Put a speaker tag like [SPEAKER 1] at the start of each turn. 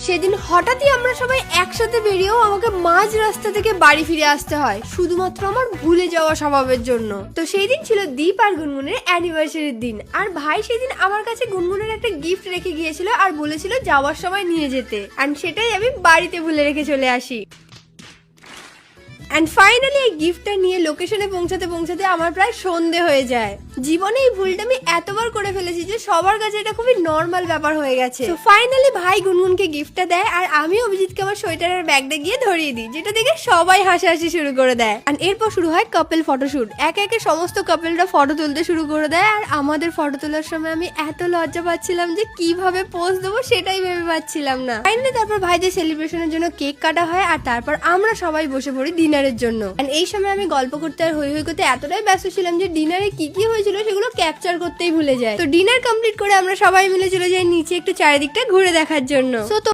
[SPEAKER 1] সেদিন হঠাৎই আমরা সবাই একসাথে বেরিয়েও আমাকে মাঝ রাস্তা থেকে বাড়ি ফিরে আসতে হয় শুধুমাত্র আমার ভুলে যাওয়া স্বভাবের জন্য। তো সেই দিন ছিল দীপ আর গুনগুনের অ্যানিভার্সারির দিন, আর ভাই সেদিন আমার কাছে গুনগুনের একটা গিফট রেখে গিয়েছিল আর বলেছিল যাওয়ার সময় নিয়ে যেতে, আর সেটাই আমি বাড়িতে ভুলে রেখে চলে আসি। অ্যান্ড ফাইনালি এই গিফটটা নিয়ে লোকেশনে পৌঁছাতে পৌঁছাতে আমার প্রায় সন্ধে হয়ে যায়। জীবনে এই ভুলটা আমি এতবার করে ফেলেছি যে সবার কাছে এটা খুবই নর্মাল ব্যাপার হয়ে গেছে। তো ফাইনালি ভাই গুনগুনকে গিফটটা দেয় আর আমি অভিজিৎকে আমার সোয়েটারের ব্যাগটা গিয়ে ধরিয়ে দিই, যেটা দেখে সবাই হাসাহাসি শুরু করে দেয়। আর এরপর শুরু হয় কাপল ফটোশুট। একে একে সমস্ত কাপলরা ফটো তুলতে শুরু করে দেয়, আর আমাদের ফটো তোলার সময় আমি এত লজ্জা পাচ্ছিলাম যে কিভাবে পোজ দেবো সেটাই ভেবে পাচ্ছিলাম না। ফাইনালি তারপর ভাইদের সেলিব্রেশনের জন্য কেক কাটা হয়, আর তারপর আমরা সবাই বসে পড়ি ডিনারের জন্য। এই সময় আমি গল্প করতে আর হই হই করতে এতটাই ব্যস্ত ছিলাম যে ডিনারে কি কি হয়েছিল সেগুলো ক্যাপচার করতেই ভুলে যায়। তো ডিনার কমপ্লিট করে আমরা সবাই মিলে চলে যাই নিচে একটু চারিদিকটা ঘুরে দেখার জন্য। তো